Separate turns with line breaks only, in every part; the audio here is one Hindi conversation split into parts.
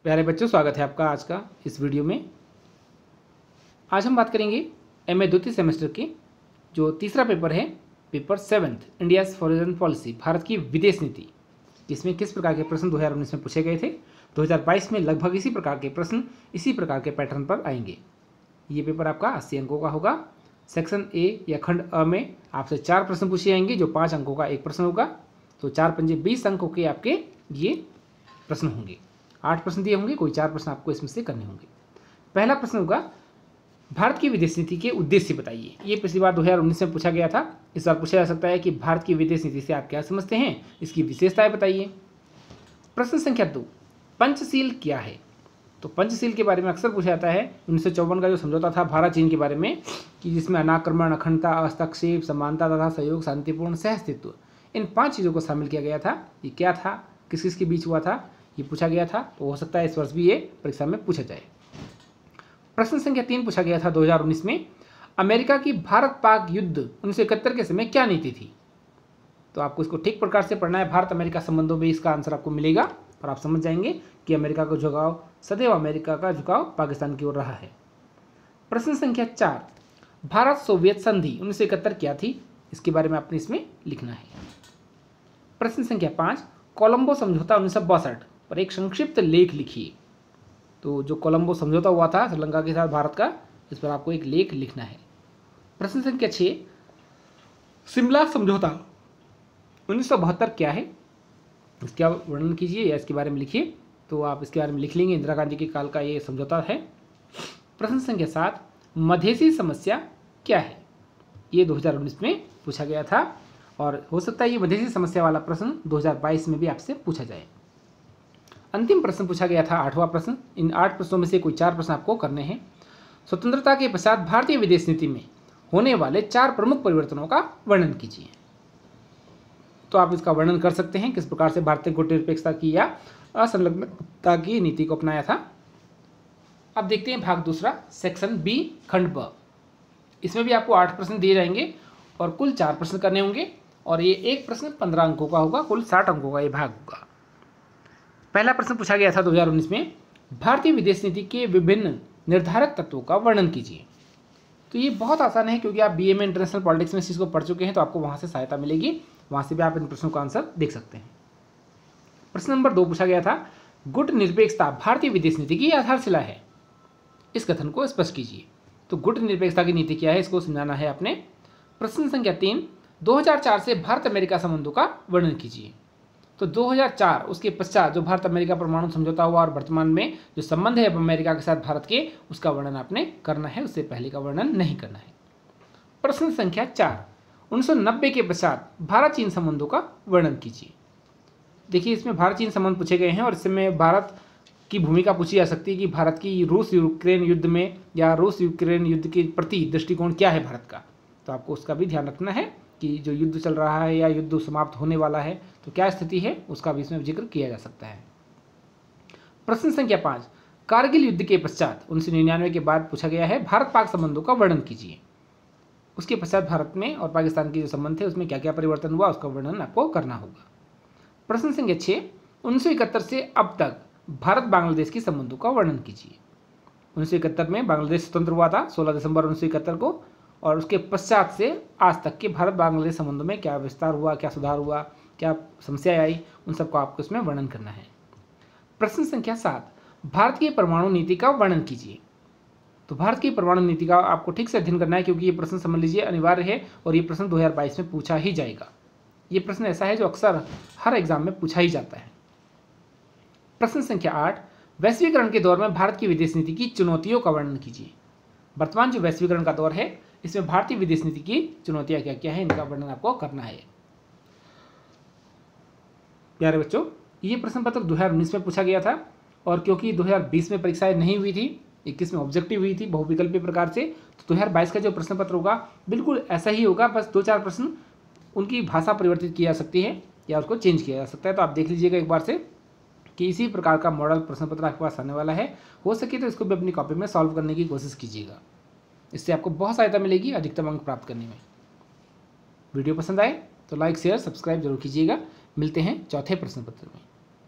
प्यारे बच्चों, स्वागत है आपका आज का इस वीडियो में। आज हम बात करेंगे एमए द्वितीय सेमेस्टर के जो तीसरा पेपर है, paper 7 India's foreign policy, Bharat की विदेश नीति। इसमें किस प्रकार के प्रश्न 2019 में पूछे गए थे, 2022 में लगभग इसी प्रकार के प्रश्न इसी प्रकार के पैटर्न पर आएंगे। ये पेपर आपका 80 अंकों का होगा। सेक्शन ए या खंड अ में आपसे 4 प्रश्न पूछे जाएंगे, जो 5 अंकों का एक प्रश्न होगा। तो 4 पंजे 20 अंकों के आपके ये प्रश्न होंगे। 8 प्रश्न दिए होंगे, कोई 4 प्रश्न आपको इसमें से करने होंगे। पहला प्रश्न होगा, भारत की विदेश नीति के उद्देश्य बताइए। ये पिछली बार 2019 में पूछा गया था। इस बार पूछा जा सकता है कि भारत की विदेश नीति से आप क्या समझते हैं, इसकी विशेषताएं बताइए। प्रश्न संख्या 2, पंचशील क्या है। तो पंचशील के बारे में अक्सर पूछा जाता है। 1954 का जो समझौता था भारत चीन के बारे में, कि जिसमें अनाक्रमण, अखंडता, हस्तक्षेप, समानता तथा सहयोग, शांतिपूर्ण सहअस्तित्व, इन 5 चीज़ों को शामिल किया गया था। ये क्या था, किस किस के बीच हुआ था, ये पूछा गया था। तो हो सकता है इस वर्ष भी ये परीक्षा में पूछा जाए। प्रश्न संख्या 3 पूछा गया था 2019 में, अमेरिका की भारत पाक युद्ध 1971 के समय क्या नीति थी। तो आपको इसको ठीक प्रकार से पढ़ना है। भारत अमेरिका संबंधों में इसका आंसर आपको मिलेगा और आप समझ जाएंगे कि अमेरिका का झुकाव, सदैव अमेरिका का झुकाव पाकिस्तान की ओर रहा है। प्रश्न संख्या 4, भारत सोवियत संधि 1971 क्या थी, इसके बारे में आपने इसमें लिखना है। प्रश्न संख्या 5, कोलंबो समझौता 1962 पर एक संक्षिप्त लेख लिखिए। तो जो कोलंबो समझौता हुआ था श्रीलंका के साथ भारत का, इस पर आपको एक लेख लिखना है। प्रश्न संख्या 6, शिमला समझौता 1972 क्या है, इसका वर्णन कीजिए या इसके बारे में लिखिए। तो आप इसके बारे में लिख लेंगे, इंदिरा गांधी के काल का ये समझौता है। प्रश्न संख्या 7, मधेसी समस्या क्या है। ये 2019 में पूछा गया था और हो सकता है ये मधेसी समस्या वाला प्रश्न 2022 में भी आपसे पूछा जाए। अंतिम प्रश्न पूछा गया था 8वां प्रश्न। इन 8 प्रश्नों में से कोई 4 प्रश्न आपको करने हैं। स्वतंत्रता के पश्चात भारतीय विदेश नीति में होने वाले 4 प्रमुख परिवर्तनों का वर्णन कीजिए। तो आप इसका वर्णन कर सकते हैं, किस प्रकार से भारतीय गुटनिरपेक्षता की या असंलग्नता की नीति को अपनाया था। अब देखते हैं भाग दूसरा, सेक्शन बी खंड ब। इसमें भी आपको 8 प्रश्न दिए जाएंगे और कुल 4 प्रश्न करने होंगे और ये एक प्रश्न 15 अंकों का होगा। कुल 60 अंकों का ये भाग होगा। पहला प्रश्न पूछा गया था 2019 में, भारतीय विदेश नीति के विभिन्न निर्धारक तत्वों का वर्णन कीजिए। तो ये बहुत आसान है, क्योंकि आप बीए में इंटरनेशनल पॉलिटिक्स में इस चीज़ को पढ़ चुके हैं, तो आपको वहाँ से सहायता मिलेगी। वहाँ से भी आप इन प्रश्नों का आंसर देख सकते हैं। प्रश्न नंबर 2 पूछा गया था, गुट निरपेक्षता भारतीय विदेश नीति की आधारशिला है, इस कथन को स्पष्ट कीजिए। तो गुट निरपेक्षता की नीति क्या है, इसको समझाना है आपने। प्रश्न संख्या 3, 2004 से भारत अमेरिका संबंधों का वर्णन कीजिए। तो 2004 उसके पश्चात जो भारत अमेरिका परमाणु समझौता हुआ और वर्तमान में जो संबंध है अमेरिका के साथ भारत के, उसका वर्णन आपने करना है, उससे पहले का वर्णन नहीं करना है। प्रश्न संख्या 4, 1990 के पश्चात भारत चीन संबंधों का वर्णन कीजिए। देखिए, इसमें भारत चीन संबंध पूछे गए हैं और इसमें भारत की भूमिका पूछी जा सकती है कि भारत की रूस यूक्रेन युद्ध में या रूस यूक्रेन युद्ध के प्रति दृष्टिकोण क्या है भारत का। तो आपको उसका भी ध्यान रखना है कि जो युद्ध चल रहा है या युद्ध समाप्त होने वाला है तो क्या स्थिति है, उसका भी इसमें जिक्र किया जा सकता है। प्रश्न संख्या 5, कारगिल युद्ध के पश्चात 1999 के बाद पूछा गया है, भारत पाक संबंधों का वर्णन कीजिए। उसके पश्चात भारत में और पाकिस्तान के जो संबंध थे उसमें क्या क्या परिवर्तन हुआ, उसका वर्णन आपको करना होगा। प्रश्न संख्या 6, 1971 से अब तक भारत बांग्लादेश के संबंधों का वर्णन कीजिए। 1971 में बांग्लादेश स्वतंत्र हुआ था 16 दिसंबर 1971 को, और उसके पश्चात से आज तक के भारत बांग्लादेश संबंधों में क्या विस्तार हुआ, क्या सुधार हुआ, क्या समस्याएं आई, उन सबको आपको इसमें वर्णन करना है। प्रश्न संख्या 7, भारत की परमाणु नीति का वर्णन कीजिए। तो भारत की परमाणु नीति का आपको ठीक से अध्ययन करना है, क्योंकि ये प्रश्न समझ लीजिए अनिवार्य है और ये प्रश्न 2022 में पूछा ही जाएगा। ये प्रश्न ऐसा है जो अक्सर हर एग्जाम में पूछा ही जाता है। प्रश्न संख्या 8, वैश्वीकरण के दौर में भारत की विदेश नीति की चुनौतियों का वर्णन कीजिए। वर्तमान जो वैश्वीकरण का दौर है, इसमें भारतीय विदेश नीति की चुनौतियां क्या क्या है, इनका वर्णन आपको करना है। प्यारे बच्चों, ये प्रश्न पत्र 2019 में पूछा गया था और क्योंकि 2020 में परीक्षाएं नहीं हुई थी, 21 में ऑब्जेक्टिव हुई थी बहुविकल्पीय प्रकार से, तो 2022 का जो प्रश्न पत्र होगा बिल्कुल ऐसा ही होगा। बस 2-4 प्रश्न उनकी भाषा परिवर्तित की जा सकती है या उसको चेंज किया जा सकता है। तो आप देख लीजिएगा एक बार से कि इसी प्रकार का मॉडल प्रश्न पत्र आपके पास आने वाला है। हो सके तो इसको भी अपनी कॉपी में सॉल्व करने की कोशिश कीजिएगा, इससे आपको बहुत सहायता मिलेगी अधिकतम अंक प्राप्त करने में। वीडियो पसंद आए तो लाइक शेयर सब्सक्राइब जरूर कीजिएगा। मिलते हैं चौथे प्रश्न पत्र में।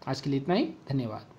आज के लिए इतना ही, धन्यवाद।